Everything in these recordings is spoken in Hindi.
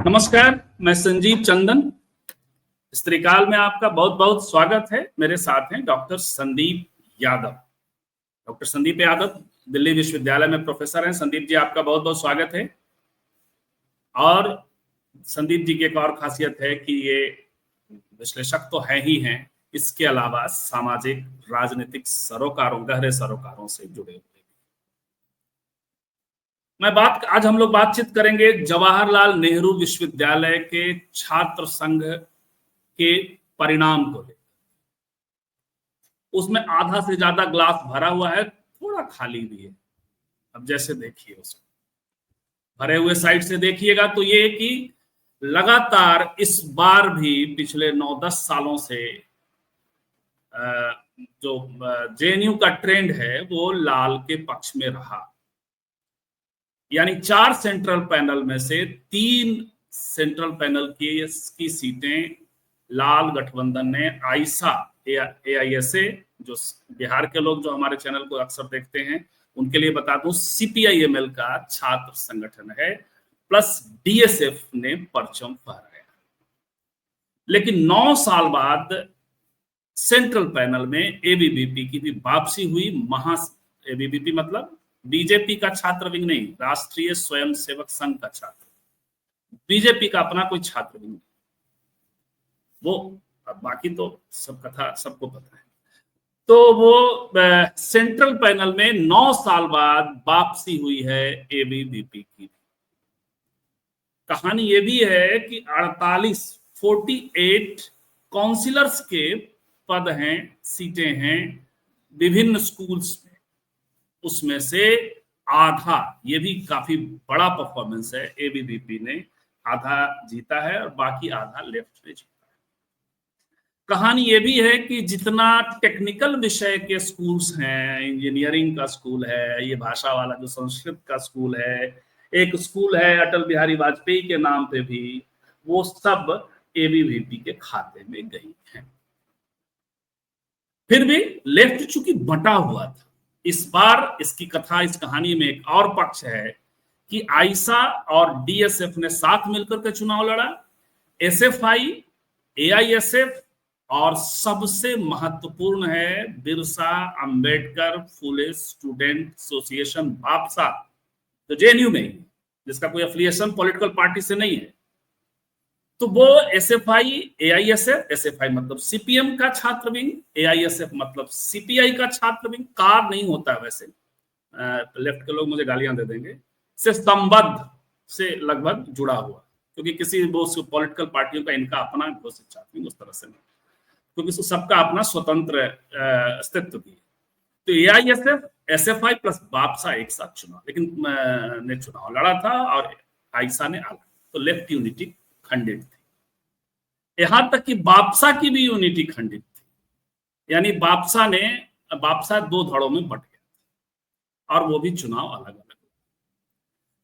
नमस्कार, मैं संजीव चंदन। इस त्रिकाल में आपका बहुत बहुत स्वागत है। मेरे साथ हैं डॉक्टर संदीप यादव। डॉक्टर संदीप यादव दिल्ली विश्वविद्यालय में प्रोफेसर हैं। संदीप जी, आपका बहुत बहुत स्वागत है। और संदीप जी की एक और खासियत है कि ये विश्लेषक तो है ही हैं, इसके अलावा सामाजिक राजनीतिक सरोकारों, गहरे सरोकारों से जुड़े हुए। आज हम लोग बातचीत करेंगे जवाहरलाल नेहरू विश्वविद्यालय के छात्र संघ के परिणाम को लेकर। उसमें आधा से ज्यादा ग्लास भरा हुआ है, थोड़ा खाली भी है। अब जैसे देखिए, उसको भरे हुए साइड से देखिएगा तो ये कि लगातार इस बार भी पिछले 9-10 सालों से जो जेएनयू का ट्रेंड है वो लाल के पक्ष में रहा। यानी 4 सेंट्रल पैनल में से 3 सेंट्रल पैनल की सीटें लाल गठबंधन ने आईसा एआईएसए, जो बिहार के लोग जो हमारे चैनल को अक्सर देखते हैं उनके लिए बता दूं, सीपीआईएमएल का छात्र संगठन है, प्लस डीएसएफ ने परचम फहराया। लेकिन 9 साल बाद सेंट्रल पैनल में एबीवीपी की भी वापसी हुई। एबीवीपी मतलब बीजेपी का छात्र विंग नहीं, राष्ट्रीय स्वयंसेवक संघ का छात्र। बीजेपी का अपना कोई छात्र विंग नहीं, वो बाकी तो सब कथा सबको पता है। तो वो सेंट्रल पैनल में 9 साल बाद वापसी हुई है एबीवीपी की। कहानी ये भी है कि 48 काउंसिलर्स के पद हैं, सीटें हैं विभिन्न स्कूल्स में। उसमें से आधा, ये भी काफी बड़ा परफॉर्मेंस है, एबीवीपी ने आधा जीता है और बाकी आधा लेफ्ट ने जीता है। कहानी ये भी है कि जितना टेक्निकल विषय के स्कूल्स हैं, इंजीनियरिंग का स्कूल है, ये भाषा वाला जो संस्कृत का स्कूल है, एक स्कूल है अटल बिहारी वाजपेयी के नाम पे भी, वो सब एबीवीपी के खाते में गई हैं। फिर भी लेफ्ट चूंकि बटा हुआ था, इस बार इसकी कथा, इस कहानी में एक और पक्ष है कि आईसा और डीएसएफ ने साथ मिलकर के चुनाव लड़ा। एसएफआई, एआईएसएफ और सबसे महत्वपूर्ण है बिरसा अंबेडकर फुले स्टूडेंट एसोसिएशन भापसा, तो जेएनयू में ही, जिसका कोई एफिलिएशन पॉलिटिकल पार्टी से नहीं है। तो वो एसएफआई, एआईएसएफ, एसएफआई मतलब सीपीएम का छात्र विंग, एआईएसएफ मतलब सीपीआई का छात्र विंग, कार नहीं होता है वैसे, लेफ्ट के लोग मुझे गालियां दे देंगे, से संबद्ध से लगभग जुड़ा हुआ, क्योंकि किसी वो पॉलिटिकल पार्टियों का इनका अपना घोषित छात्र विंग उस तरह से नहीं, क्योंकि सबका अपना स्वतंत्र अस्तित्व भी है। तो एआईएसएफ, एसएफआई प्लस भापसा एक साथ चुनाव, लेकिन ने चुनाव लड़ा था और आईसा ने अलग, तो लेफ्ट यूनिटी खंडित थी। यहां तक कि भापसा की भी यूनिटी खंडित थी, यानी भापसा 2 धड़ों में बट गया और वो भी चुनाव अलग अलग।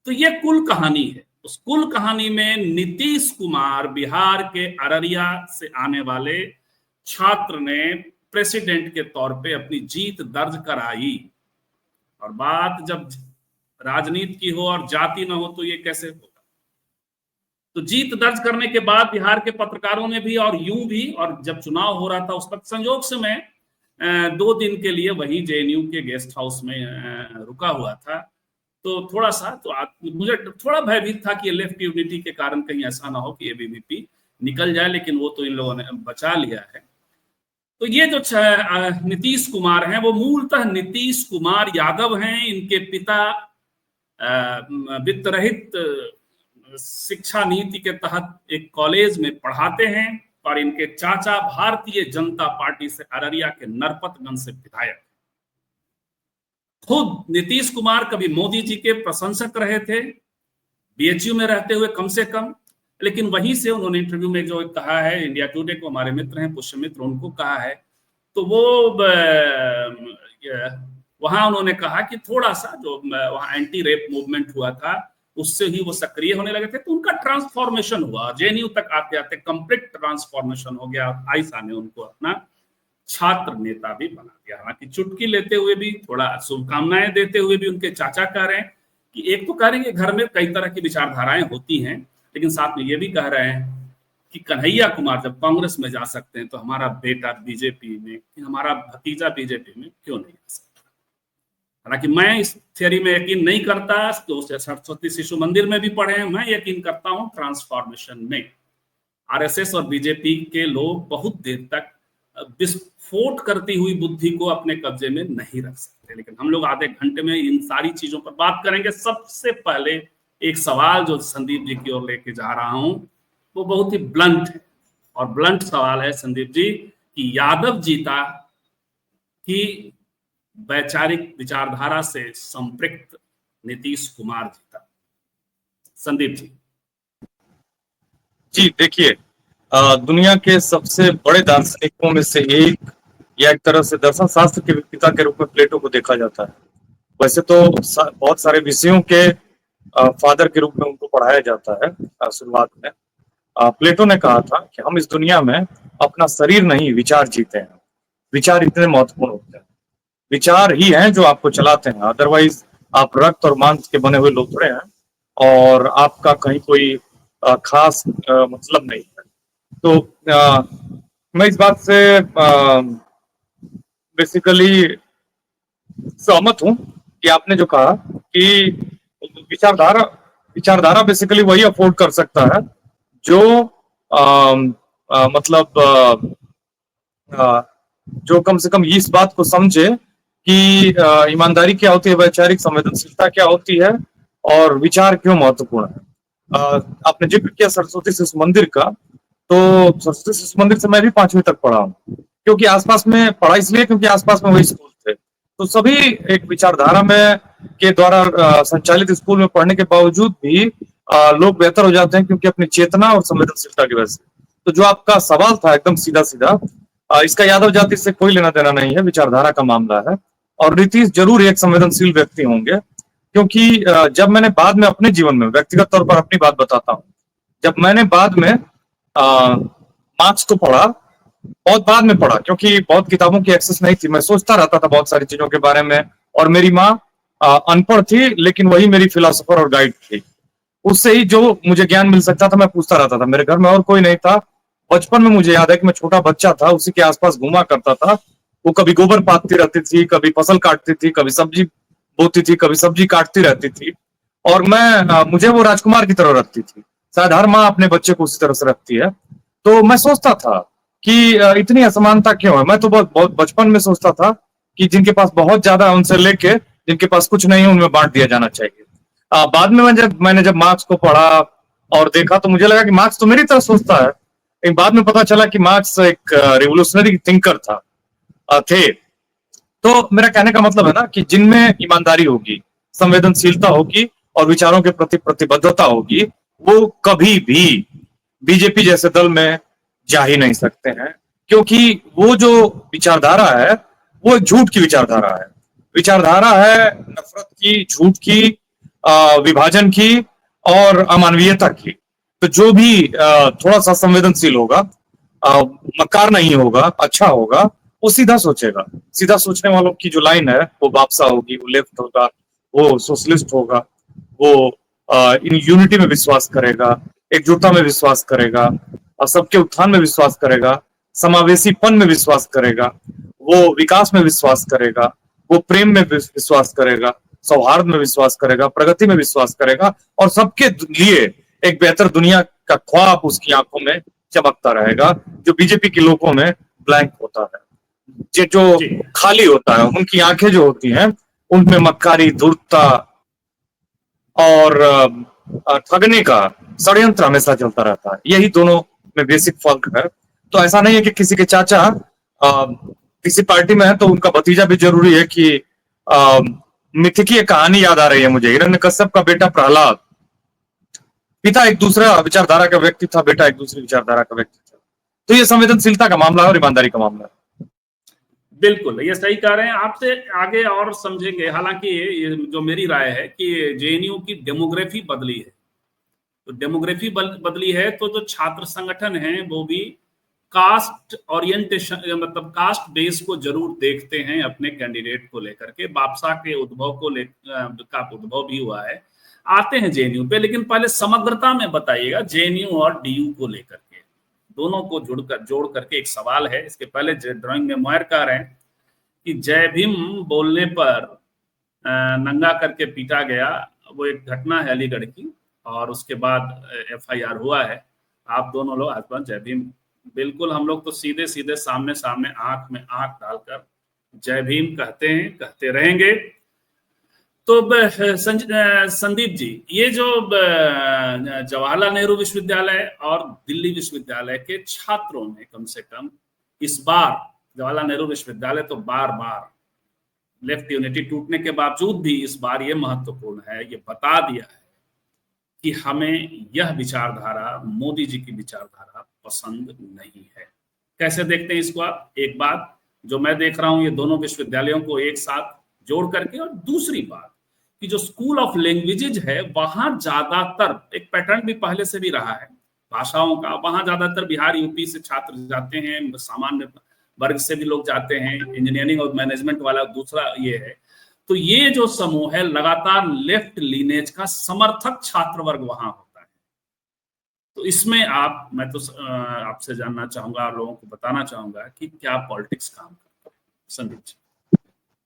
तो ये कुल कहानी है। उस कुल कहानी में नीतीश कुमार, बिहार के अररिया से आने वाले छात्र ने प्रेसिडेंट के तौर पे अपनी जीत दर्ज कराई। और बात जब राजनीति की हो और जाति ना हो तो ये कैसे होगा। तो जीत दर्ज करने के बाद बिहार के पत्रकारों ने भी और यूं भी, और जब चुनाव हो रहा था उस वक्त संयोग से मैं 2 दिन के लिए वहीं जेएनयू के गेस्ट हाउस में रुका हुआ था, तो थोड़ा सा तो मुझे थोड़ा भयभीत था कि लेफ्ट यूनिटी के कारण कहीं ऐसा ना हो कि एबीवीपी निकल जाए, लेकिन वो तो इन लोगों ने बचा लिया है। तो ये जो नीतीश कुमार हैं, वो मूलतः नीतीश कुमार यादव हैं। इनके पिता वित्त रहित शिक्षा नीति के तहत एक कॉलेज में पढ़ाते हैं और इनके चाचा भारतीय जनता पार्टी से अररिया के नरपतगंज से विधायक। खुद नीतीश कुमार कभी मोदी जी के प्रशंसक रहे थे, बीएचयू में रहते हुए कम से कम, लेकिन वहीं से उन्होंने इंटरव्यू में जो कहा है, इंडिया टुडे को हमारे मित्र हैं पुष्य मित्र, उनको कहा है, तो वो वहां उन्होंने कहा कि थोड़ा सा जो वहां एंटी रेप मूवमेंट हुआ था उससे ही वो सक्रिय होने लगे थे, तो उनका ट्रांसफॉर्मेशन हुआ, जेएनयू तक आते आते कंप्लीट ट्रांसफॉर्मेशन हो गया। आईसा ने उनको अपना छात्र नेता भी बना दिया। हालांकि चुटकी लेते हुए भी, थोड़ा शुभकामनाएं देते हुए भी उनके चाचा कह रहे हैं कि एक तो कह रहे हैं कि घर में कई तरह की विचारधाराएं होती हैं, लेकिन साथ में ये भी कह रहे हैं कि कन्हैया कुमार जब कांग्रेस में जा सकते हैं तो हमारा बेटा बीजेपी में, हमारा भतीजा बीजेपी में क्यों नहीं जा सकता। हालांकि मैं इस थियरी में यकीन नहीं करता, तो सरस्वती शिशु मंदिर में भी पढ़े हैं, मैं यकीन करता हूं ट्रांसफॉर्मेशन में। आरएसएस और बीजेपी के लोग बहुत देर तक विस्फोट करती हुई बुद्धि को अपने कब्जे में नहीं रख सकते। लेकिन हम लोग आधे घंटे में इन सारी चीजों पर बात करेंगे। सबसे पहले एक सवाल जो संदीप जी की ओर लेके जा रहा हूं वो बहुत ही ब्लंट है, और ब्लंट सवाल है संदीप जी कि यादव जीता कि वैचारिक विचारधारा से संपृक्त नीतीश कुमार जीता? संदीप जी। जी देखिए, दुनिया के सबसे बड़े दार्शनिकों में से एक, या एक तरह से दर्शन शास्त्र के पिता के रूप में प्लेटो को देखा जाता है। वैसे तो बहुत सारे विषयों के फादर के रूप में उनको पढ़ाया जाता है शुरुआत में। प्लेटो ने कहा था कि हम इस दुनिया में अपना शरीर नहीं विचार जीते हैं। विचार इतने महत्वपूर्ण होते हैं, विचार ही हैं जो आपको चलाते हैं। अदरवाइज आप रक्त और मांस के बने हुए लोथड़े हैं और आपका कहीं कोई खास मतलब नहीं है। तो मैं इस बात से बेसिकली सहमत हूं कि आपने जो कहा कि विचारधारा बेसिकली वही अफोर्ड कर सकता है जो मतलब जो कम से कम इस बात को समझे कि ईमानदारी क्या होती है, वैचारिक संवेदनशीलता क्या होती है और विचार क्यों महत्वपूर्ण है। आपने जिक्र किया सरस्वती शिशु मंदिर का, तो सरस्वती शिशु मंदिर से मैं भी 5वीं तक पढ़ा हूँ, क्योंकि आसपास में पढ़ा इसलिए क्योंकि आसपास में वही स्कूल थे। तो सभी एक विचारधारा में के द्वारा संचालित स्कूल में पढ़ने के बावजूद भी लोग बेहतर हो जाते हैं, क्योंकि अपनी चेतना और संवेदनशीलता की वजह से। तो जो आपका सवाल था एकदम सीधा सीधा, इसका यादव जाति से कोई लेना देना नहीं है, विचारधारा का मामला है। और नीतीश जरूर एक संवेदनशील व्यक्ति होंगे, क्योंकि जब मैंने बाद में अपने जीवन में व्यक्तिगत तौर पर अपनी बात बताता हूँ, जब मैंने बाद में मार्क्स को पढ़ा, बहुत बाद में पढ़ा क्योंकि बहुत किताबों की एक्सेस नहीं थी, मैं सोचता रहता था बहुत सारी चीजों के बारे में, और मेरी माँ अनपढ़ थी लेकिन वही मेरी फिलोसोफर और गाइड थी। उससे ही जो मुझे ज्ञान मिल सकता था मैं पूछता रहता था। मेरे घर में और कोई नहीं था। बचपन में मुझे याद है कि मैं छोटा बच्चा था, उसी के आसपास घूमा करता था। वो कभी गोबर पाथती रहती थी, कभी फसल काटती थी, कभी सब्जी बोती थी, कभी सब्जी काटती रहती थी, और मैं मुझे वो राजकुमार की तरह रखती थी। शायद हर माँ अपने बच्चे को उसी तरह से रखती है। तो मैं सोचता था कि इतनी असमानता क्यों है। मैं तो बहुत बचपन में सोचता था कि जिनके पास बहुत ज्यादा उनसे लेके जिनके पास कुछ नहीं है उनमें बांट दिया जाना चाहिए। बाद में मैंने जब मार्क्स को पढ़ा और देखा तो मुझे लगा कि मार्क्स तो मेरी तरह सोचता है। लेकिन बाद में पता चला कि मार्क्स एक रिवोल्यूशनरी थिंकर थे। तो मेरा कहने का मतलब है ना कि जिनमें ईमानदारी होगी, संवेदनशीलता होगी और विचारों के प्रति प्रतिबद्धता होगी, वो कभी भी बीजेपी जैसे दल में जा ही नहीं सकते हैं, क्योंकि वो जो विचारधारा है वो एक झूठ की विचारधारा है। विचारधारा है नफरत की, झूठ की, विभाजन की और अमानवीयता की। तो जो भी थोड़ा सा संवेदनशील होगा, मक्कार नहीं होगा, अच्छा होगा, वो सीधा सोचेगा। सीधा सोचने वालों की जो लाइन है वो वापसा होगी, वो लेफ्ट होगा, वो सोशलिस्ट होगा, वो इन यूनिटी में विश्वास करेगा, एकजुटता में विश्वास करेगा, और सबके उत्थान में विश्वास करेगा, समावेशीपन में विश्वास करेगा, वो विकास में विश्वास करेगा, वो प्रेम में विश्वास करेगा, सौहार्द में विश्वास करेगा, प्रगति में विश्वास करेगा, और सबके लिए एक बेहतर दुनिया का ख्वाब उसकी आंखों में चमकता रहेगा। जो बीजेपी के लोगों में ब्लैंक होता है, जो खाली होता है, उनकी आंखें जो होती हैं उनमें मक्कारी, धूर्तता और ठगने का षड्यंत्र हमेशा चलता रहता है। यही दोनों में बेसिक फर्क है। तो ऐसा नहीं है कि किसी के चाचा किसी पार्टी में है तो उनका भतीजा भी जरूरी है कि मिथिकीय कहानी याद आ रही है मुझे, हिरण्यकश्यप का बेटा प्रहलाद, पिता एक दूसरा विचारधारा का व्यक्ति था, बेटा एक दूसरी विचारधारा का व्यक्ति था। तो ये संवेदनशीलता का मामला है और ईमानदारी का मामला है। बिल्कुल, ये सही कह रहे हैं। आपसे आगे और समझेंगे। हालांकि ये जो मेरी राय है कि जेएनयू की डेमोग्राफी बदली है, तो डेमोग्राफी बदली है तो जो छात्र संगठन है वो भी कास्ट ओरिएंटेशन, मतलब कास्ट बेस को जरूर देखते हैं अपने कैंडिडेट को लेकर के। बापसा के उद्भव का उद्भव भी हुआ है आते हैं जेएनयू पे, लेकिन पहले समग्रता में बताइएगा जेएनयू और डीयू को लेकर के, दोनों को जोड़ करके एक सवाल है। इसके पहले ड्राइंग में मुहैर कह रहे हैं कि जय भीम बोलने पर नंगा करके पीटा गया, वो एक घटना है अलीगढ़ की, और उसके बाद एफआईआर हुआ है। आप दोनों लोग आज जय भीम, बिल्कुल हम लोग तो सीधे सीधे सामने सामने आंख में आंख डालकर जय भीम कहते हैं, कहते रहेंगे। तो संदीप जी, ये जो जवाहरलाल नेहरू विश्वविद्यालय और दिल्ली विश्वविद्यालय के छात्रों ने कम से कम इस बार, जवाहरलाल नेहरू विश्वविद्यालय तो बार बार लेफ्ट यूनिटी टूटने के बावजूद भी इस बार ये महत्वपूर्ण है, ये बता दिया है कि हमें यह विचारधारा, मोदी जी की विचारधारा पसंद नहीं है। कैसे देखते हैं इसको आप? एक बात जो मैं देख रहा हूं, ये दोनों विश्वविद्यालयों को एक साथ जोड़ करके, और दूसरी बात कि जो स्कूल ऑफ लैंग्वेजेज है वहां ज्यादातर, एक पैटर्न भी पहले से भी रहा है भाषाओं का, वहां ज्यादातर बिहार यूपी से छात्र जाते हैं, सामान्य वर्ग से भी लोग जाते हैं, इंजीनियरिंग और मैनेजमेंट वाला दूसरा ये है। तो ये जो समूह है लगातार लेफ्ट लीनेज का समर्थक छात्र वर्ग वहां होता है। तो इसमें मैं तो आपसे जानना चाहूंगा, लोगों को बताना चाहूंगा कि क्या पॉलिटिक्स काम करता है। संदीप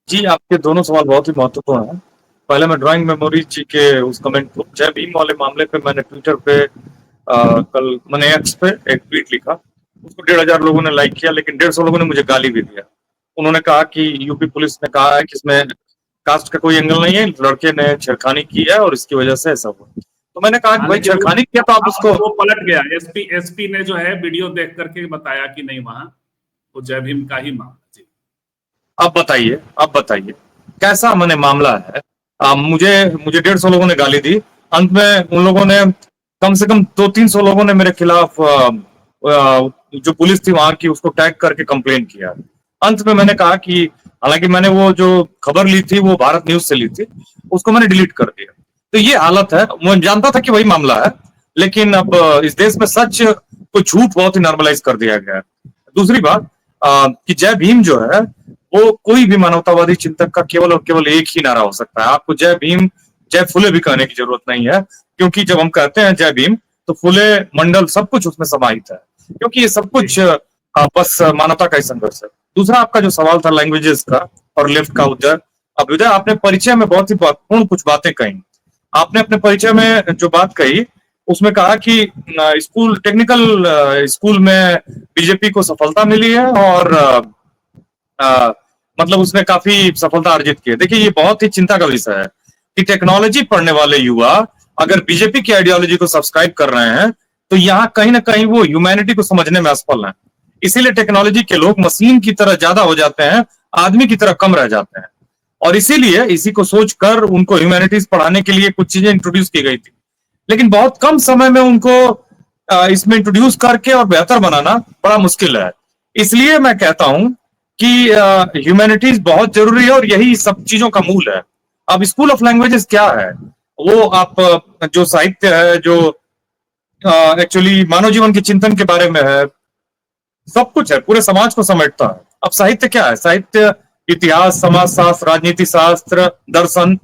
जी, आपके दोनों सवाल बहुत ही महत्वपूर्ण है। पहले मैं ड्राइंग मेमोरी जी के उस कमेंट को, जय भीम वाले मामले पे मैंने ट्विटर पे कल मैंने एक्स पे एक ट्वीट लिखा, उसको 1,500 लोगों ने लाइक किया, लेकिन 150 लोगों ने मुझे गाली भी दिया। उन्होंने कहा कि यूपी पुलिस ने कहा है कि इसमें कास्ट का कोई एंगल नहीं है, लड़के ने छेड़खानी की है और इसकी वजह से ऐसा हुआ। तो मैंने कहा कि भाई छेड़खानी किया तो आप उसको, वो पलट गया। एसपी ने जो है वीडियो देख करके बताया कि नहीं, वहां वो जय भीम का ही मामला। जी, अब बताइए कैसा मैंने मामला है। मुझे 150 लोगों ने गाली दी, अंत में उन लोगों ने कम से कम 200-300 लोगों ने मेरे खिलाफ जो पुलिस थी वहां की उसको टैग करके कंप्लेन किया। अंत में मैंने कहा कि हालांकि मैंने वो जो खबर ली थी वो भारत न्यूज से ली थी, उसको मैंने डिलीट कर दिया। तो ये हालत है। मैं जानता था कि वही मामला है, लेकिन अब इस देश में सच को झूठ बहुत ही नॉर्मलाइज कर दिया गया है। दूसरी बात कि जय भीम जो है वो कोई भी मानवतावादी चिंतक का केवल और केवल एक ही नारा हो सकता है। आपको जय भीम, जय फुले भी कहने की जरूरत नहीं है, क्योंकि जब हम कहते हैं जय भीम तो फुले मंडल सब कुछ उसमें समाहित है, क्योंकि ये सब कुछ बस मानवता का ही संघर्ष है। दूसरा आपका जो सवाल था लैंग्वेजेस का और लेफ्ट का उदय, आपने परिचय में बहुत ही महत्वपूर्ण कुछ बातें कही। आपने अपने परिचय में जो बात कही उसमें कहा कि टेक्निकल स्कूल में बीजेपी को सफलता मिली है और मतलब उसने काफी सफलता अर्जित की है। देखिए, ये बहुत ही चिंता का विषय है कि टेक्नोलॉजी पढ़ने वाले युवा अगर बीजेपी की आइडियोलॉजी को सब्सक्राइब कर रहे हैं तो यहाँ कहीं ना कहीं वो ह्यूमैनिटी को समझने में असफल है। इसीलिए टेक्नोलॉजी के लोग मशीन की तरह ज्यादा हो जाते हैं, आदमी की तरह कम रह जाते हैं। और इसीलिए इसी को सोचकर उनको ह्यूमैनिटीज पढ़ाने के लिए कुछ चीजें इंट्रोड्यूस की गई थी, लेकिन बहुत कम समय में उनको इसमें इंट्रोड्यूस करके और बेहतर बनाना बड़ा मुश्किल है। इसलिए मैं कहता हूं कि ह्यूमैनिटीज बहुत जरूरी है और यही सब चीजों का मूल है। अब स्कूल ऑफ लैंग्वेजेस क्या है? वो आप जो साहित्य है, जो एक्चुअली मानव जीवन के चिंतन के बारे में है, सब कुछ है, पूरे समाज को समेटता है। अब साहित्य क्या है? साहित्य इतिहास, समाज शास्त्र, राजनीति शास्त्र, दर्शन।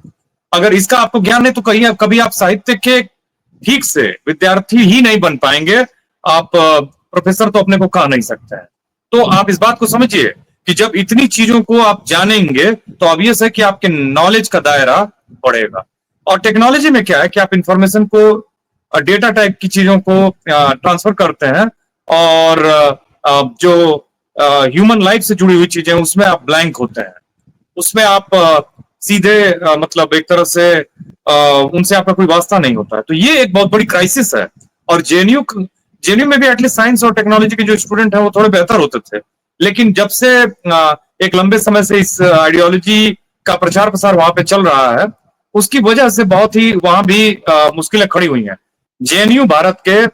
अगर इसका आपको ज्ञान नहीं तो कभी आप साहित्य के ठीक से विद्यार्थी ही नहीं बन पाएंगे। आप प्रोफेसर तो अपने को कह नहीं सकते हैं। तो आप इस बात को समझिए कि जब इतनी चीजों को आप जानेंगे तो ऑब्वियस है कि आपके नॉलेज का दायरा बढ़ेगा। और टेक्नोलॉजी में क्या है कि आप इंफॉर्मेशन को, डेटा टाइप की चीजों को ट्रांसफर करते हैं और जो ह्यूमन लाइफ से जुड़ी हुई चीजें उसमें आप ब्लैंक होते हैं, उसमें आप सीधे मतलब एक तरह से उनसे आपका कोई वास्ता नहीं होता है। तो ये एक बहुत बड़ी क्राइसिस है। और जेएनयू में भी एटलीस्ट साइंस और टेक्नोलॉजी के जो स्टूडेंट हैं वो थोड़े बेहतर होते थे, लेकिन जब से एक लंबे समय से इस आइडियोलॉजी का प्रचार प्रसार वहां पे चल रहा है, उसकी वजह से बहुत ही वहां भी मुश्किलें खड़ी हुई हैं। जेएनयू भारत के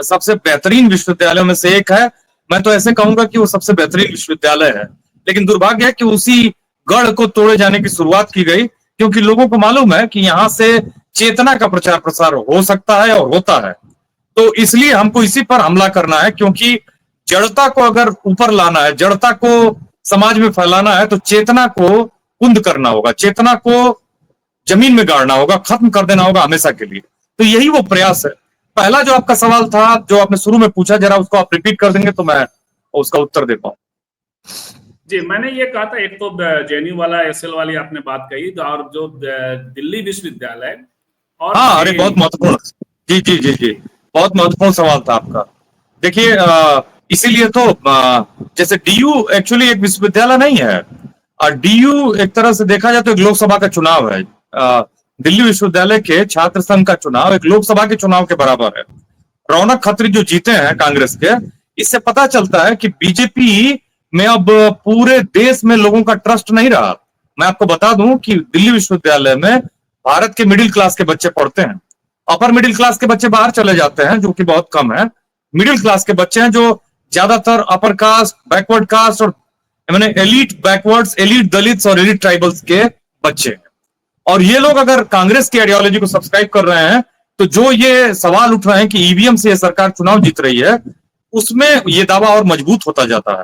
सबसे बेहतरीन विश्वविद्यालयों में से एक है। मैं तो ऐसे कहूंगा कि वो सबसे बेहतरीन विश्वविद्यालय है, लेकिन दुर्भाग्य है कि उसी गढ़ को तोड़े जाने की शुरुआत की गई, क्योंकि लोगों को मालूम है कि यहां से चेतना का प्रचार प्रसार हो सकता है और होता है। तो इसलिए हमको इसी पर हमला करना है, क्योंकि जड़ता को अगर ऊपर लाना है, जड़ता को समाज में फैलाना है, तो चेतना को कुंद करना होगा, चेतना को जमीन में गाड़ना होगा, खत्म कर देना होगा हमेशा के लिए। तो यही वो प्रयास है। पहला जो आपका सवाल था, जो आपने शुरू में पूछा, जरा उसको आप रिपीट कर देंगे तो मैं उसका उत्तर दे पाऊं। जी, मैंने ये कहा था, एक तो जेएनयू वाला, एसएल वाली आपने बात कही, और जो दिल्ली विश्वविद्यालय और हाँ, अरे बहुत महत्वपूर्ण। जी जी जी जी, बहुत महत्वपूर्ण सवाल था आपका। देखिए, इसीलिए तो जैसे डीयू एक्चुअली एक विश्वविद्यालय नहीं है, और डीयू एक तरह से देखा जाए तो एक लोकसभा का चुनाव है। दिल्ली विश्वविद्यालय के छात्र संघ का चुनाव एक लोकसभा के चुनाव के बराबर है। रौनक खत्री जो जीते हैं कांग्रेस के, इससे पता चलता है कि बीजेपी में अब पूरे देश में लोगों का ट्रस्ट नहीं रहा। मैं आपको बता दूं कि दिल्ली विश्वविद्यालय में भारत के मिडिल क्लास के बच्चे पढ़ते हैं। अपर मिडिल क्लास के बच्चे बाहर चले जाते हैं, जो कि बहुत कम है। मिडिल क्लास के बच्चे हैं, जो ज्यादातर अपर कास्ट, बैकवर्ड कास्ट, और मैंने एलीट बैकवर्ड्स, एलीट दलित्स और एलीट ट्राइबल्स के बच्चे हैं। और ये लोग अगर कांग्रेस की आइडियोलॉजी को सब्सक्राइब कर रहे हैं, तो जो ये सवाल उठ रहे हैं कि ईवीएम से ये सरकार चुनाव जीत रही है, उसमें ये दावा और मजबूत होता जाता है।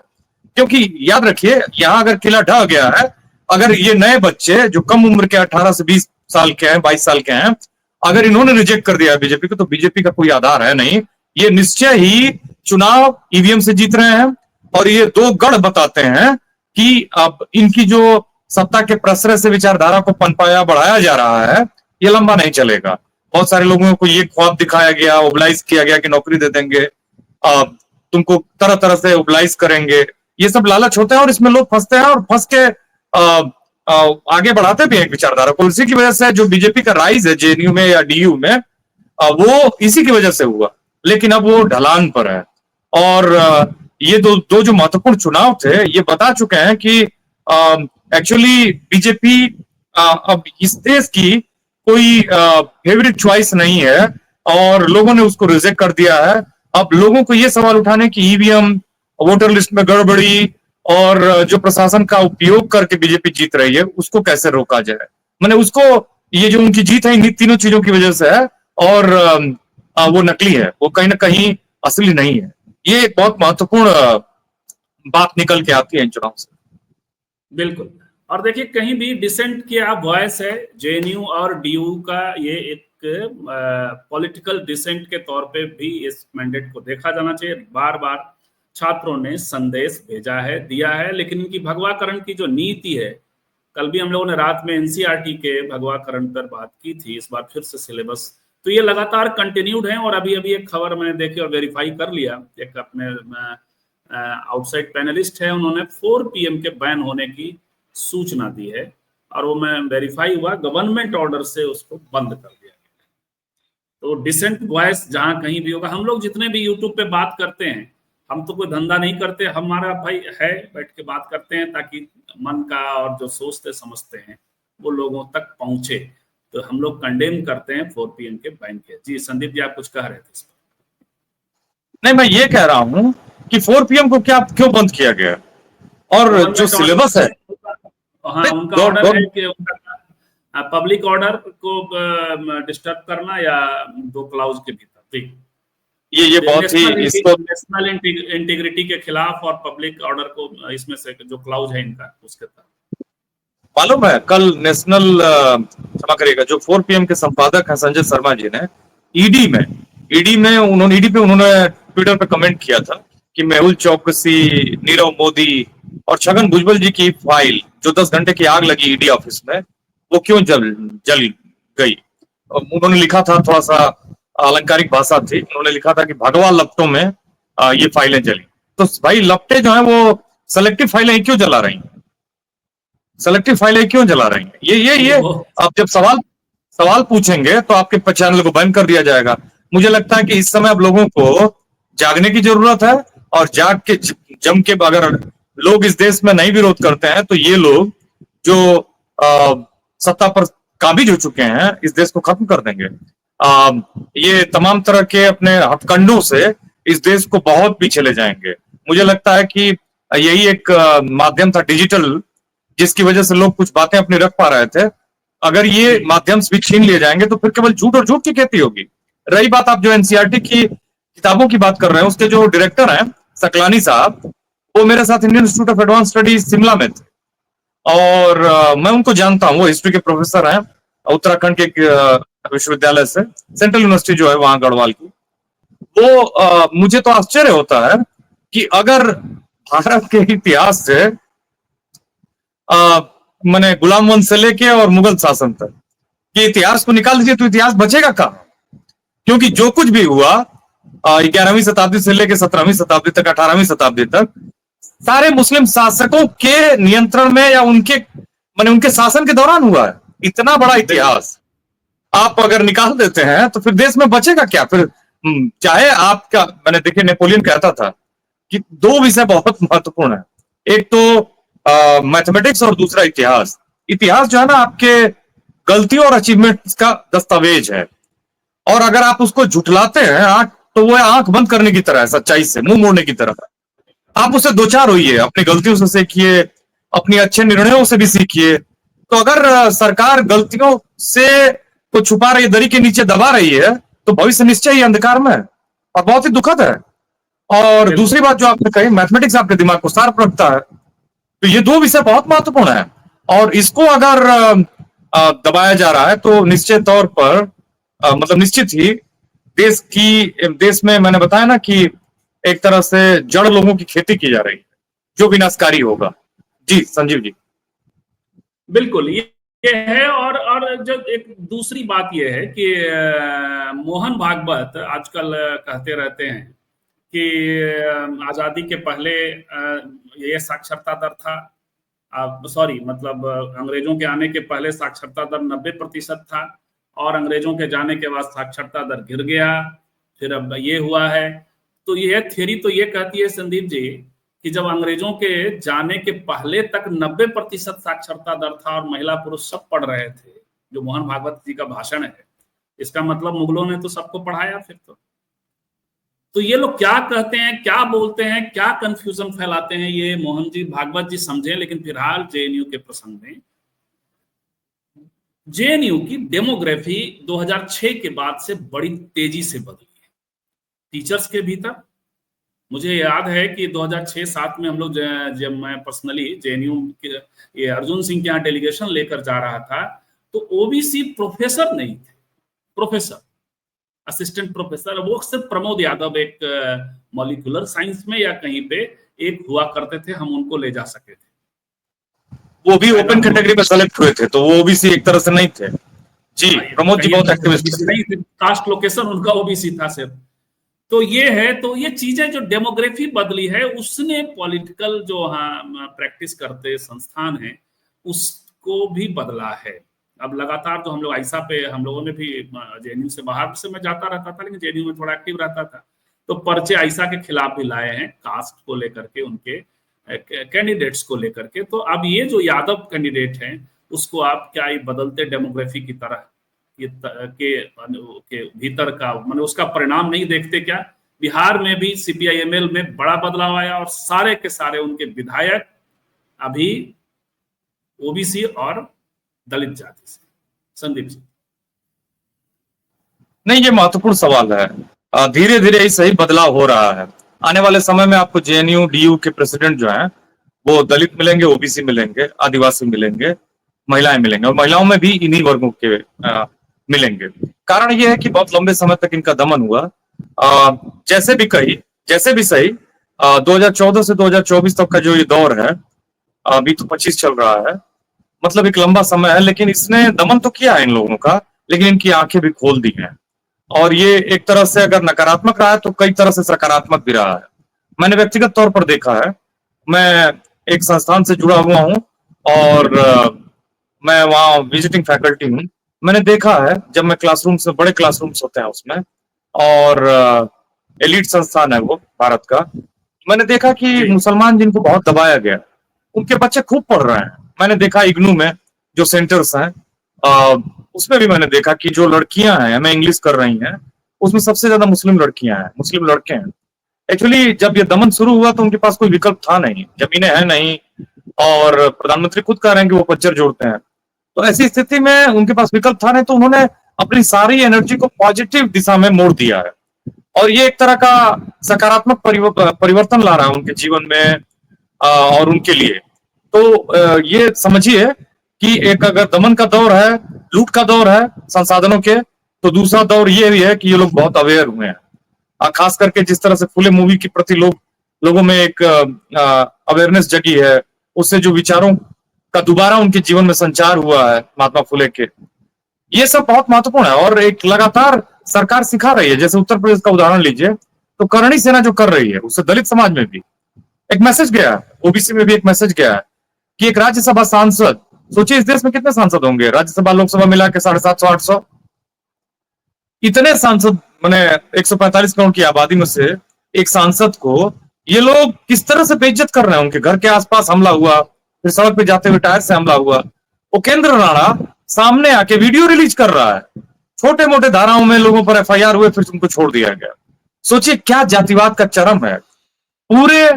क्योंकि याद रखिए, यहां अगर किला ढह गया है, अगर ये नए बच्चे जो कम उम्र के 18 से 20 साल के हैं, 22 साल के हैं, अगर इन्होंने रिजेक्ट कर दिया बीजेपी को, तो बीजेपी का कोई आधार है नहीं। ये निश्चय ही चुनाव ईवीएम से जीत रहे हैं। और ये दो गढ़ बताते हैं कि अब इनकी जो सत्ता के प्रश्रय से विचारधारा को पनपाया बढ़ाया जा रहा है, ये लंबा नहीं चलेगा। बहुत सारे लोगों को ये ख्वाब दिखाया गया, ओबलाइज किया गया कि नौकरी दे देंगे, तुमको तरह तरह से ओबलाइज करेंगे। ये सब लालच होते हैं और इसमें लोग फंसते हैं, और फंस के आगे बढ़ाते भी हैं विचारधारा को। इसी की वजह से जो बीजेपी का राइज है जेएनयू में या डीयू में, वो इसी की वजह से हुआ। लेकिन अब वो ढलान पर है। और ये दो जो महत्वपूर्ण चुनाव थे, ये बता चुके हैं कि एक्चुअली बीजेपी अब इस देश की कोई फेवरेट चॉइस नहीं है, और लोगों ने उसको रिजेक्ट कर दिया है। अब लोगों को ये सवाल उठाने की ईवीएम, वोटर लिस्ट में गड़बड़ी, और जो प्रशासन का उपयोग करके बीजेपी जीत रही है, उसको कैसे रोका जाए। मैंने उसको, ये जो उनकी जीत है इन तीनों चीजों की वजह से है, और वो नकली है, वो कहीं ना कहीं असली नहीं है। ये एक बहुत महत्वपूर्ण बात निकल के आती है इन चुनाव से। बिल्कुल। और देखिए, कहीं भी डिसेंट की आप वॉइस है, जेएनयू और डीयू का ये एक पॉलिटिकल डिसेंट के तौर पे भी इस मैंडेट को देखा जाना चाहिए। बार बार छात्रों ने संदेश भेजा है, दिया है, लेकिन इनकी भगवाकरण की जो नीति है, कल भी हम लोगों ने रात में एनसीईआरटी के भगवाकरण पर बात की थी, इस बार फिर से सिलेबस, तो ये लगातार कंटिन्यूड है। और अभी अभी एक खबर मैंने देखी और वेरीफाई कर लिया, एक अपने आउटसाइड पैनलिस्ट है, उन्होंने 4 PM के बैन होने की सूचना दी है, और वो मैं वेरीफाई हुआ, गवर्नमेंट ऑर्डर से उसको बंद कर दिया गया। तो डिसेंट वॉइस जहां कहीं भी होगा, हम लोग जितने भी यूट्यूब पे बात करते हैं, हम तो कोई धंधा नहीं करते, हमारा भाई है बैठ के बात करते हैं ताकि मन का और जो सोचते समझते हैं वो लोगों तक पहुंचे। तो हम लोग कंडेम करते हैं 4 PM के बैन के। जी संदीप जी, आप कुछ कह रहे थे इस पर? नहीं, मैं ये कह रहा हूं कि 4 PM को क्यों बंद किया गया, और जो सिलेबस है, हाँ, उनका ऑर्डर है कि उनका पब्लिक ऑर्डर को डिस्टर्ब करना, या 2 क्लाउज के भीतर। ठीक, ये बहुत ही इसको नेशनल इंटीग्रिटी के खिलाफ, और पब्लिक ऑर्डर को इसमें से जो क्लाउज है इनका, उसके तहत। मालूम है, कल नेशनल क्षमा करिएगा, जो 4 PM के संपादक हैं संजय शर्मा जी ने ईडी में उन्होंने ट्विटर पे कमेंट किया था कि मेहुल चौकसी, नीरव मोदी और छगन भुजबल जी की फाइल, जो 10 घंटे की आग लगी ईडी ऑफिस में, वो क्यों जल गई। उन्होंने लिखा था, थोड़ा सा अलंकारिक भाषा थी, उन्होंने लिखा था कि भगवा लपटों में ये फाइलें जली। तो भाई, लपटे जो है वो सेलेक्टिव फाइलें क्यों जला रही हैं? सेलेक्टिव फाइलें क्यों जला रही हैं? ये आप जब सवाल पूछेंगे तो आपके चैनल को बैन कर दिया जाएगा। मुझे लगता है कि इस समय अब लोगों को जागने की जरूरत है, और जाग के जम के, अगर लोग इस देश में नहीं विरोध करते हैं, तो ये लोग जो सत्ता पर काबिज हो चुके हैं, इस देश को खत्म कर देंगे। ये तमाम तरह के अपने हथकंडों से इस देश को बहुत पीछे ले जाएंगे। मुझे लगता है कि यही एक माध्यम था डिजिटल, जिसकी वजह से लोग कुछ बातें अपनी रख पा रहे थे। अगर ये माध्यम भी छीन लिए जाएंगे, तो फिर केवल झूठ और झूठ की खेती होगी। रही बात, आप जो एनसीईआरटी की किताबों की बात कर रहे हैं, उसके जो डायरेक्टर हैं सकलानी साहब, वो मेरे साथ Indian institute of advance studies Shimla में थे, और मैं उनको जानता हूँ, वो हिस्ट्री के प्रोफेसर हैं, उत्तराखंड के एक विश्वविद्यालय से, सेंट्रल यूनिवर्सिटी जो है वहां गढ़वाल की। वो मुझे तो आश्चर्य होता है कि अगर भारत के इतिहास से मैंने गुलाम वंश से लेके और मुगल शासन तक के इतिहास को निकाल दीजिए तो इतिहास बचेगा कहाँ? क्योंकि जो कुछ भी हुआ 11वीं शताब्दी से लेकर 17वीं शताब्दी तक, 18वीं शताब्दी तक, सारे मुस्लिम शासकों के नियंत्रण में या उनके माने उनके शासन के दौरान हुआ है। इतना बड़ा इतिहास आप अगर निकाल देते हैं तो फिर देश में बचेगा क्या? फिर चाहे आपका, मैंने देखिए नेपोलियन कहता था कि दो विषय बहुत महत्वपूर्ण है, एक तो मैथमेटिक्स और दूसरा इतिहास। इतिहास जो है ना आपके गलतियों और अचीवमेंट्स का दस्तावेज है, और अगर आप उसको झुठलाते हैं तो वो आंख बंद करने की तरह है, सच्चाई से मुंह मोड़ने की तरह। आप उससे दो चार होइए, अपनी गलतियों से सीखिए, अपनी अच्छे निर्णयों से भी सीखिए। तो अगर सरकार गलतियों से को छुपा रही, दरी के नीचे दबा रही है, तो भविष्य निश्चय ही अंधकार में है और बहुत ही दुखद है। और दूसरी बात जो आपने कही, मैथमेटिक्स आपके दिमाग को शार्प रखता है, तो ये दो विषय बहुत महत्वपूर्ण है, और इसको अगर दबाया जा रहा है तो निश्चित तौर पर मतलब निश्चित ही देश में मैंने बताया ना कि एक तरह से जड़ लोगों की खेती की जा रही है जो विनाशकारी होगा। जी संजीव जी। बिल्कुल ये है। और जो एक दूसरी बात ये है कि मोहन भागवत आजकल कहते रहते हैं कि आजादी के पहले ये साक्षरता दर था, सॉरी मतलब अंग्रेजों के आने के पहले साक्षरता दर 90% था, और अंग्रेजों के जाने के बाद साक्षरता दर गिर गया, फिर अब ये हुआ है। तो ये थ्योरी तो ये कहती है संदीप जी कि जब अंग्रेजों के जाने के पहले तक 90% साक्षरता दर था और महिला पुरुष सब पढ़ रहे थे, जो मोहन भागवत जी का भाषण है, इसका मतलब मुगलों ने तो सबको पढ़ाया फिर तो ये लोग क्या कहते हैं, क्या बोलते हैं, क्या कंफ्यूजन फैलाते हैं, ये मोहन जी भागवत जी समझे। लेकिन फिलहाल जेएनयू के प्रसंग में, जेएनयू की डेमोग्राफी 2006 के बाद से बड़ी तेजी से बदली है टीचर्स के भीतर। मुझे याद है कि 2006-07 में हम लोग, जब मैं पर्सनली जेएनयू के ये अर्जुन सिंह के यहाँ डेलीगेशन लेकर जा रहा था, तो ओबीसी प्रोफेसर नहीं थे, प्रोफेसर, असिस्टेंट प्रोफेसर, वो सिर्फ प्रमोद यादव एक मॉलिक्यूलर साइंस में या कहीं पे एक हुआ करते थे, हम उनको ले जा सके थे। वो भी ओपन कैटेगरी में सेलेक्ट हुए थे, तो वो ओबीसी एक तरह से नहीं थे। जी प्रमोद जी बहुत एक्टिविस्ट नहीं थे, कास्ट लोकेशन उनका ओबीसी था सिर्फ। तो ये है, तो ये चीजें जो डेमोग्राफी बदली है उसने पॉलिटिकल जो प्रैक्टिस करते संस्थान है उसको भी बदला है। अब लगातार तो हम लोग आइसा पे, हम लोगों ने भी जेएनयू से बाहर से मैं जाता रहता था, लेकिन जेएनयू में थोड़ा एक्टिव रहता था, तो पर्चे आइसा के खिलाफ भी लाए हैं, कास्ट को लेकर के, उनके कैंडिडेट्स को लेकर के। तो अब ये जो यादव कैंडिडेट हैं उसको आप क्या ये बदलते डेमोग्राफी की तरह ये के भीतर का माने उसका परिणाम नहीं देखते क्या? बिहार में भी सीपीआईएमएल में बड़ा बदलाव आया और सारे के सारे उनके विधायक अभी ओबीसी और दलित जाति से। संदीप जी। नहीं, ये महत्वपूर्ण सवाल है। धीरे धीरे ही सही बदलाव हो रहा है। आने वाले समय में आपको जेएनयू डीयू के प्रेसिडेंट जो हैं वो दलित मिलेंगे, ओबीसी मिलेंगे, आदिवासी मिलेंगे, महिलाएं मिलेंगे, और महिलाओं में भी इन्हीं वर्गों के मिलेंगे। कारण ये है कि बहुत लंबे समय तक इनका दमन हुआ। जैसे भी सही 2014 से 2024 तक का जो ये दौर है, अभी तो 25 चल रहा है, मतलब एक लंबा समय है, लेकिन इसने दमन तो किया है इन लोगों का, लेकिन इनकी आंखें भी खोल दी हैं। और ये एक तरह से अगर नकारात्मक रहा है तो कई तरह से सकारात्मक भी रहा है। मैंने व्यक्तिगत तौर पर देखा है, मैं एक संस्थान से जुड़ा हुआ हूँ और मैं वहाँ विजिटिंग फैकल्टी हूँ। मैंने देखा है जब मैं क्लासरूम से, बड़े क्लासरूम्स होते हैं उसमें, और एलिट संस्थान है वो भारत का, मैंने देखा कि मुसलमान जिनको बहुत दबाया गया उनके बच्चे खूब पढ़ रहे हैं। मैंने देखा इग्नू में जो सेंटर्स हैं उसमें भी मैंने देखा कि जो लड़कियां हैं मैं इंग्लिश कर रही हैं उसमें सबसे ज्यादा मुस्लिम लड़कियां हैं, मुस्लिम लड़के हैं। एक्चुअली जब ये दमन शुरू हुआ तो उनके पास कोई विकल्प था नहीं, जमीनें हैं नहीं, और प्रधानमंत्री खुद कह रहे हैं कि वो पच्चर जोड़ते हैं, तो ऐसी स्थिति में उनके पास विकल्प था नहीं, तो उन्होंने अपनी सारी एनर्जी को पॉजिटिव दिशा में मोड़ दिया है। और ये एक तरह का सकारात्मक परिवर्तन ला रहा है उनके जीवन में और उनके लिए। तो ये समझिए कि एक अगर दमन का दौर है, लूट का दौर है संसाधनों के, तो दूसरा दौर ये भी है कि ये लोग बहुत अवेयर हुए हैं। खास करके जिस तरह से फुले मूवी के प्रति लोगों में एक अवेयरनेस जगी है, उससे जो विचारों का दोबारा उनके जीवन में संचार हुआ है महात्मा फुले के, ये सब बहुत महत्वपूर्ण है। और एक लगातार सरकार सिखा रही है, जैसे उत्तर प्रदेश का उदाहरण लीजिए, तो करणी सेना जो कर रही है उससे दलित समाज में भी एक मैसेज गया है, ओबीसी में भी एक मैसेज गया है कि एक राज्यसभा सांसद, सोचिए इस देश में कितने सांसद होंगे, राज्यसभा लोकसभा मिला के 750 800, इतने सांसद मैंने 145 करोड़ की आबादी में से एक सांसद को ये लोग किस तरह से बेइज्जत कर रहे हैं। उनके घर के आसपास हमला हुआ, फिर सड़क पे जाते हुए टायर से हमला हुआ। उपेंद्र राणा सामने आके वीडियो रिलीज कर रहा है, छोटे मोटे धाराओं में लोगों पर एफआईआर हुए, फिर उनको छोड़ दिया गया। सोचिए क्या जातिवाद का चरम है। पूरे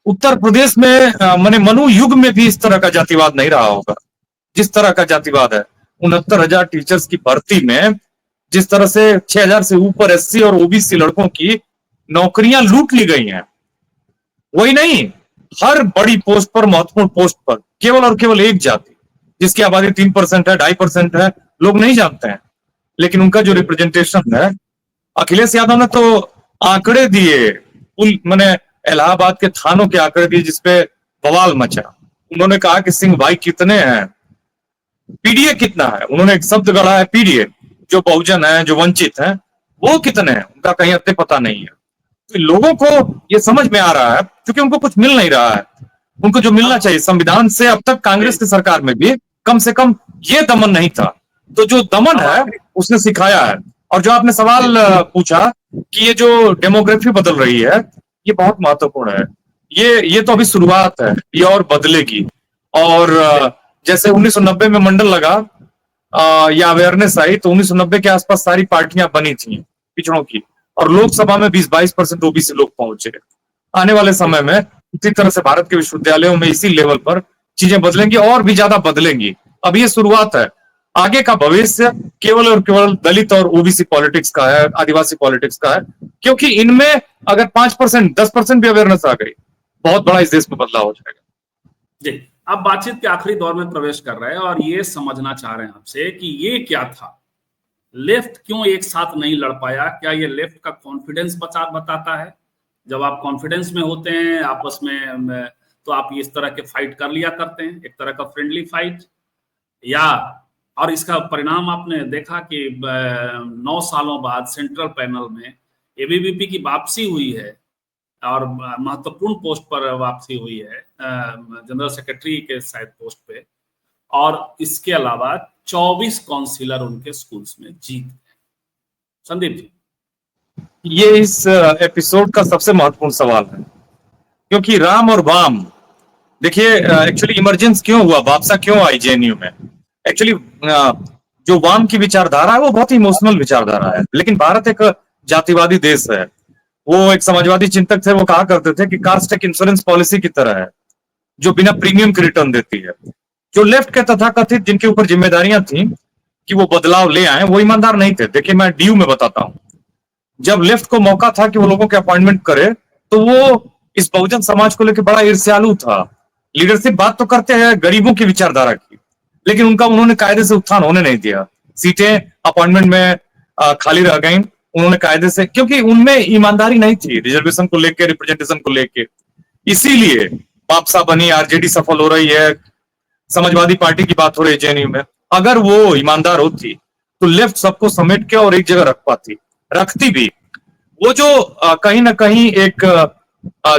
उत्तर प्रदेश में माने मनु युग में भी इस तरह का जातिवाद नहीं रहा होगा जिस तरह का जातिवाद है। 69,000 टीचर्स की भर्ती में जिस तरह से 6,000 से ऊपर एससी और ओबीसी लड़कों की नौकरियां लूट ली गई हैं, वही नहीं, हर बड़ी पोस्ट पर, महत्वपूर्ण पोस्ट पर केवल और केवल एक जाति जिसकी आबादी 3% है, 2.5% है, लोग नहीं जानते हैं, लेकिन उनका जो रिप्रेजेंटेशन है। अखिलेश यादव ने तो आंकड़े दिए, मैंने इलाहाबाद के थानों के आंकड़े दिए जिसपे बवाल मचा। उन्होंने कहा कि सिंह भाई कितने हैं, पीडीए कितना है, उन्होंने एक शब्द गढ़ा है पीडीए, जो बहुजन है, जो वंचित है, वो कितने हैं, उनका कहीं अत्ते पता नहीं है। तो लोगों को ये समझ में आ रहा है क्योंकि उनको कुछ मिल नहीं रहा है, उनको जो मिलना चाहिए संविधान से। अब तक कांग्रेस की सरकार में भी कम से कम ये दमन नहीं था, तो जो दमन है उसने सिखाया है। और जो आपने सवाल पूछा कि ये जो डेमोग्राफी बदल रही है, ये बहुत महत्वपूर्ण है। ये तो अभी शुरुआत है, ये और बदलेगी। और जैसे 1990 में मंडल लगा या अवेयरनेस आई, तो 1990 के आसपास सारी पार्टियां बनी थी पिछड़ों की, और लोकसभा में 20-22% ओबीसी लोग पहुंचे। आने वाले समय में इसी तरह से भारत के विश्वविद्यालयों में इसी लेवल पर चीजें बदलेंगी और भी ज्यादा बदलेंगी। अब ये शुरुआत है, आगे का भविष्य केवल और केवल दलित और ओबीसी पॉलिटिक्स का है, आदिवासी पॉलिटिक्स का है, क्योंकि इनमें अगर 5% 10% भी अवेयरनेस आ गई, बहुत बड़ा इस देश में बदलाव हो जाएगा। जी, अब बातचीत के आखिरी दौर में प्रवेश कर रहे हैं और ये समझना चाह रहे हैं आपसे कि ये क्या था, लेफ्ट क्यों एक साथ नहीं लड़ पाया। क्या ये लेफ्ट का कॉन्फिडेंस बताता है? जब आप कॉन्फिडेंस में होते हैं आपस में, तो आप इस तरह के फाइट कर लिया करते हैं, एक तरह का फ्रेंडली फाइट। या और इसका परिणाम आपने देखा कि 9 सालों बाद सेंट्रल पैनल में एबीवीपी की वापसी हुई है और महत्वपूर्ण पोस्ट पर वापसी हुई है, जनरल सेक्रेटरी के शायद पोस्ट पे, और इसके अलावा 24 काउंसिलर उनके स्कूल्स में जीत गए। संदीप जी, ये इस एपिसोड का सबसे महत्वपूर्ण सवाल है, क्योंकि राम और वाम, देखिए एक्चुअली इमरजेंस क्यों हुआ, वापसा क्यों आई जेएनयू में। एक्चुअली जो वाम की विचारधारा है वो बहुत ही इमोशनल विचारधारा है, लेकिन भारत एक जातिवादी देश है। वो एक समाजवादी चिंतक थे, वो कहा करते थे कि कास्ट एक इंश्योरेंस पॉलिसी की तरह है जो बिना प्रीमियम के रिटर्न देती है। जो लेफ्ट के तथाकथित जिनके ऊपर जिम्मेदारियां थी कि वो बदलाव ले आए, वो ईमानदार नहीं थे। देखिए मैं डीयू में बताता हूं, जब लेफ्ट को मौका था कि वो लोगों के अपॉइंटमेंट करे, तो वो इस बहुजन समाज को लेकर बड़ा ईर्ष्यालु था। लीडरशिप बात तो करते हैं गरीबों की विचारधारा की, लेकिन उन्होंने कायदे से उत्थान होने नहीं दिया। सीटें अपॉइंटमेंट में खाली रह गई, उन्होंने कायदे से, क्योंकि उनमें ईमानदारी नहीं थी रिजर्वेशन को लेकर, रिप्रेजेंटेशन को लेकर। इसीलिए वापसा बनी, आरजेडी सफल हो रही है, समाजवादी पार्टी की बात हो रही है जेएनयू में। अगर वो ईमानदार होती तो लेफ्ट सबको समेट के और एक जगह रख पाती, रखती भी। वो जो कहीं ना कहीं एक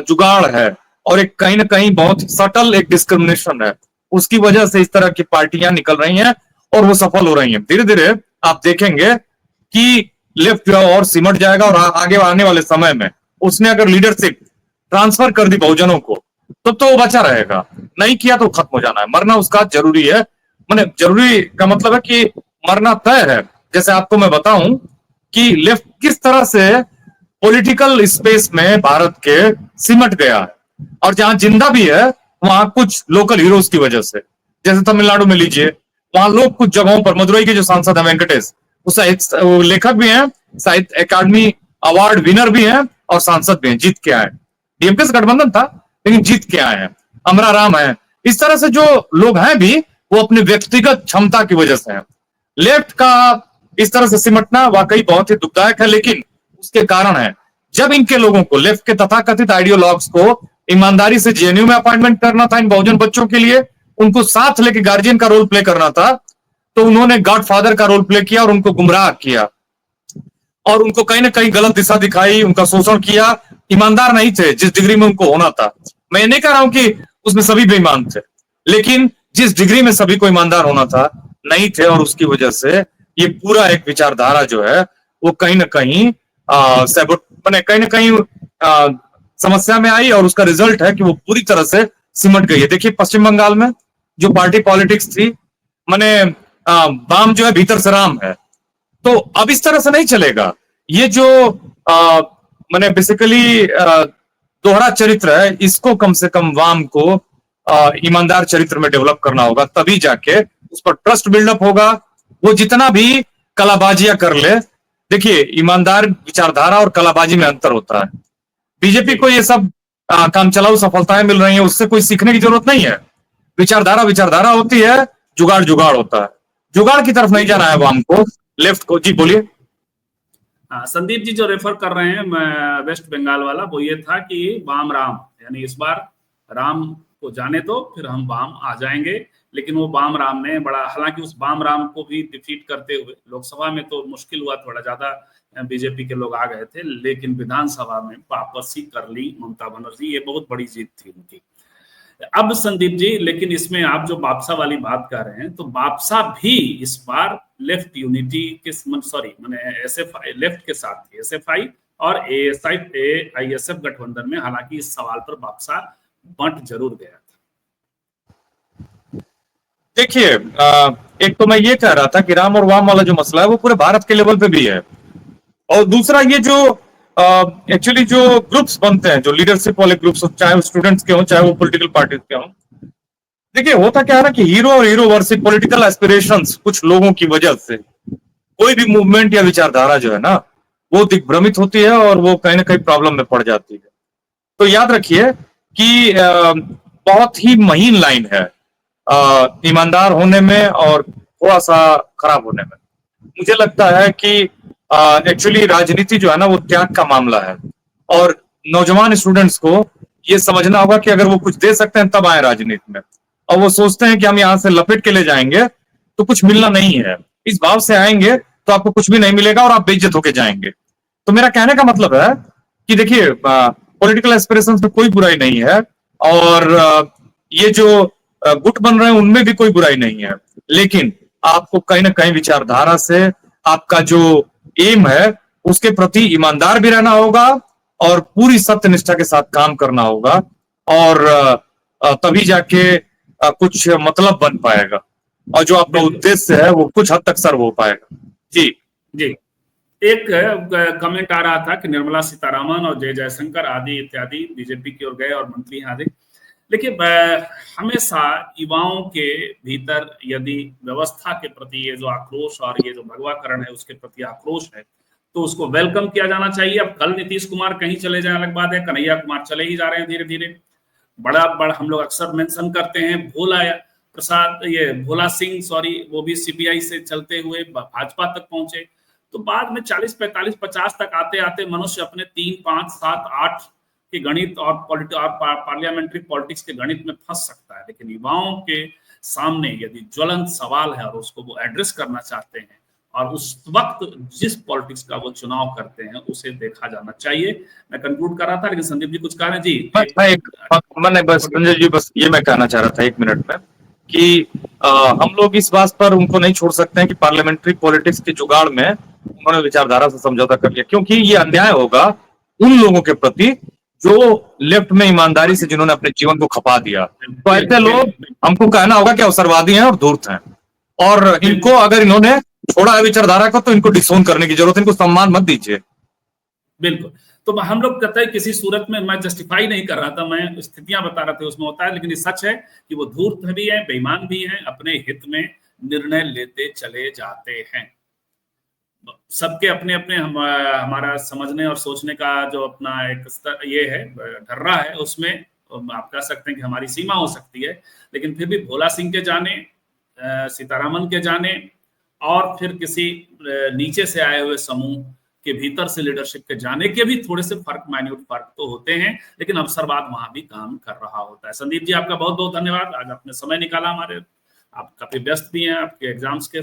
जुगाड़ है और एक कहीं ना कहीं बहुत सटल एक डिस्क्रिमिनेशन है, उसकी वजह से इस तरह की पार्टियां निकल रही हैं और वो सफल हो रही हैं। धीरे धीरे आप देखेंगे कि लेफ्ट जो और सिमट जाएगा, और आगे आने वाले समय में उसने अगर लीडरशिप ट्रांसफर कर दी बहुजनों को, तब तो वो बचा रहेगा, नहीं किया तो खत्म हो जाना है। मरना उसका जरूरी है, माने जरूरी का मतलब है कि मरना तय है। जैसे आपको मैं बताऊं कि लेफ्ट किस तरह से पॉलिटिकल स्पेस में भारत के सिमट गया है, और जहां जिंदा भी है वहां कुछ लोकल हीरोज की वजह से। जैसे तमिलनाडु में लीजिए, वहां लोग कुछ जगहों पर, मदुरई के जो सांसद है वेंकटेश, वो लेखक भी हैं, साहित्य अकादमी अवार्ड विनर भी हैं और सांसद भी हैं, जीत के आए। डीएमके से गठबंधन था लेकिन जीत के आए हैं। अमरा राम है। इस तरह से जो लोग हैं भी, वो अपने व्यक्तिगत क्षमता की वजह से हैं। लेफ्ट का इस तरह से सिमटना वाकई बहुत ही दुखदायक है, लेकिन उसके कारण है जब इनके लोगों को, लेफ्ट के तथाकथित आइडियोलॉग्स को ईमानदारी से जेएनयू में अपॉइंटमेंट करना था इन बहुजन बच्चों के लिए, उनको साथ लेके गार्जियन का रोल प्ले करना था, तो उन्होंने गॉडफादर का रोल प्ले किया और उनको गुमराह किया और उनको कहीं ना कहीं गलत दिशा दिखाई, उनका शोषण किया। ईमानदार नहीं थे जिस डिग्री में उनको होना था। मैं नहीं कह रहा हूं कि उसमें सभी बेईमान थे, लेकिन जिस डिग्री में सभी को ईमानदार होना था नहीं थे, और उसकी वजह से ये पूरा एक विचारधारा जो है वो कहीं ना कहीं मैंने कहीं ना कहीं समस्या में आई, और उसका रिजल्ट है कि वो पूरी तरह से सिमट गई है। देखिए पश्चिम बंगाल में जो पार्टी पॉलिटिक्स थी, मैंने वाम जो है भीतर से राम है, तो अब इस तरह से नहीं चलेगा। ये जो मैंने बेसिकली दोहरा चरित्र है, इसको कम से कम वाम को ईमानदार चरित्र में डेवलप करना होगा, तभी जाके उस पर ट्रस्ट बिल्डअप होगा। वो जितना भी कलाबाजियां कर ले, देखिए ईमानदार विचारधारा और कलाबाजी में अंतर होता है। बीजेपी को ये सब काम चलाऊ सफलताएं मिल रही हैं, उससे कोई सीखने की जरूरत नहीं है। विचारधारा विचारधारा होती है, जुगाड़ जुगाड़ होता है। जुगाड़ की तरफ नहीं जाना है वाम को, लेफ्ट को। जी बोलिए। संदीप जी जो रेफर कर रहे हैं वेस्ट बंगाल वाला, वो ये था कि वाम राम, यानी इस बार राम को जाने दो फिर हम वाम आ जाएंगे। लेकिन वो वाम राम ने बड़ा, हालांकि उस वाम राम को भी डिफीट करते हुए लोकसभा में तो मुश्किल हुआ, थोड़ा ज्यादा बीजेपी के लोग आ गए थे, लेकिन विधानसभा में वापसी कर ली ममता बनर्जी। ये बहुत बड़ी जीत थी उनकी। अब संदीप जी, लेकिन इसमें आप जो बापसा वाली बात कर रहे हैं, तो बापसा भी इस बार लेफ्ट यूनिटी के, सॉरी मैंने एसएफआई लेफ्ट के साथ थी, एसएफआई और एआईएसएफ गठबंधन में। हालांकि इस सवाल पर बापसा बंट जरूर गया था। देखिए एक तो मैं ये कह रहा था कि राम और वाम वाला जो मसला है वो पूरे भारत के लेवल पे भी है, और दूसरा ये जो एक्चुअली जो ग्रुप्स बनते हैं, जो लीडरशिप वाले ग्रुप्स, चाहे वो स्टूडेंट्स के हों चाहे वो पॉलिटिकल पार्टीज के हों, देखिए होता क्या है ना कि हीरो और हीरो वर्शिप, पॉलिटिकल एस्पिरेशंस कुछ लोगों की वजह से कोई भी मूवमेंट या विचारधारा जो है ना वो दिग्भ्रमित होती है और वो कहीं ना कहीं प्रॉब्लम में पड़ जाती है। तो याद रखिए कि बहुत ही महीन लाइन है ईमानदार होने में और थोड़ा सा खराब होने में। मुझे लगता है कि एक्चुअली राजनीति जो है ना वो त्याग का मामला है, और नौजवान स्टूडेंट्स को ये समझना होगा कि अगर वो कुछ दे सकते हैं तब आए राजनीति में, और वो सोचते हैं कि हम यहाँ से लपेट के ले जाएंगे तो कुछ मिलना नहीं है, इस भाव से आएंगे तो आपको कुछ भी नहीं मिलेगा और आप बेइज्जत होके जाएंगे। तो मेरा कहने का मतलब है कि देखिए पॉलिटिकल एस्पिरेशंस में कोई बुराई नहीं है, और ये जो गुट बन रहे हैं उनमें भी कोई बुराई नहीं है, लेकिन आपको कहीं ना कहीं विचारधारा से आपका जो एम है उसके प्रति ईमानदार भी रहना होगा और पूरी सत्यनिष्ठा के साथ काम करना होगा, और तभी जाके कुछ मतलब बन पाएगा, और जो आपका उद्देश्य है वो कुछ हद तक सर्व हो पाएगा। जी जी। एक कमेंट आ रहा था कि निर्मला सीतारामन और जय जयशंकर आदि इत्यादि बीजेपी की ओर गए और मंत्री आदि, लेकिन हमेशा युवाओं के भीतर यदि व्यवस्था के प्रति ये जो आक्रोश और ये जो भगवाकरण है उसके प्रति आक्रोश है, तो उसको वेलकम किया जाना चाहिए। अब कल नीतीश कुमार कहीं चले जाए अलग बात है, कन्हैया कुमार चले ही जा रहे हैं धीरे धीरे। बड़ा हम लोग अक्सर मेंशन करते हैं भोला सिंह, सॉरी, वो भी सीपीआई से चलते हुए भाजपा तक पहुंचे। तो बाद में 40, 45, 50 तक आते आते मनुष्य अपने 3, 5, 7, 8 के गणित और पार्लियामेंट्री पॉलिटिक्स के गणित में फंस सकता है। लेकिन युवाओं के सामने यदि ज्वलंत सवाल है और उसको वो एड्रेस करना चाहते हैं और उस वक्त जिस पॉलिटिक्स का वो चुनाव करते हैं उसे देखा जाना चाहिए। मैं कंक्लूड कर रहा था, लेकिन संदीप जी कुछ कह रहे हैं। जी मैंने बस संजय जी बस ये मैं कहना चाह रहा था 1 मिनट में कि हम लोग इस बात पर उनको नहीं छोड़ सकते हैं कि पार्लियामेंट्री पॉलिटिक्स के जुगाड़ में उन्होंने विचारधारा से समझौता कर लिया, क्योंकि ये अन्याय होगा उन लोगों के प्रति जो लेफ्ट में ईमानदारी से जिन्होंने अपने जीवन को खपा दिया। तो ऐसे लोग हमको कहना होगा कि अवसरवादी हैं और धूर्त हैं, और इनको अगर इन्होंने छोड़ा है विचारधारा को तो इनको डिसोन करने की जरूरत है, इनको सम्मान मत दीजिए। बिल्कुल। तो हम लोग कहते हैं किसी सूरत में, मैं जस्टिफाई नहीं कर रहा था, मैं स्थितियां बता रहा था उसमें होता है, लेकिन ये सच है कि वो धूर्त भी है, बेईमान भी है, अपने हित में निर्णय लेते चले जाते हैं। सबके अपने अपने हमारा समझने और सोचने का जो अपना एक स्तर ये है, ढर्रा है, उसमें आप कह सकते हैं कि हमारी सीमा हो सकती है। लेकिन फिर भी भोला सिंह के जाने, सीतारामन के जाने और फिर किसी नीचे से आए हुए समूह के भीतर से लीडरशिप के जाने के भी थोड़े से फर्क, माइन्यूट फर्क तो होते हैं, लेकिन अवसरवाद वहां भी काम कर रहा होता है। संदीप जी, आपका बहुत बहुत धन्यवाद, आज आपने समय निकाला हमारे, आप काफी व्यस्त भी हैं, आपके एग्जाम्स के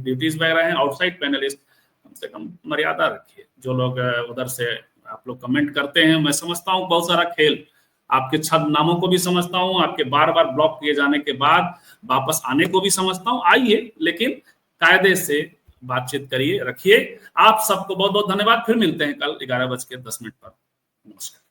ड्यूटीज वगैरह हैं। आउटसाइड पैनलिस्ट कम से कम मर्यादा रखिए, जो लोग उधर से आप लोग कमेंट करते हैं, मैं समझता हूँ बहुत सारा खेल, आपके छद नामों को भी समझता हूँ, आपके बार बार ब्लॉक किए जाने के बाद वापस आने को भी समझता हूँ। आइए, लेकिन कायदे से बातचीत करिए, रखिए। आप सबको बहुत बहुत धन्यवाद, फिर मिलते हैं कल 11:10 पर। नमस्कार।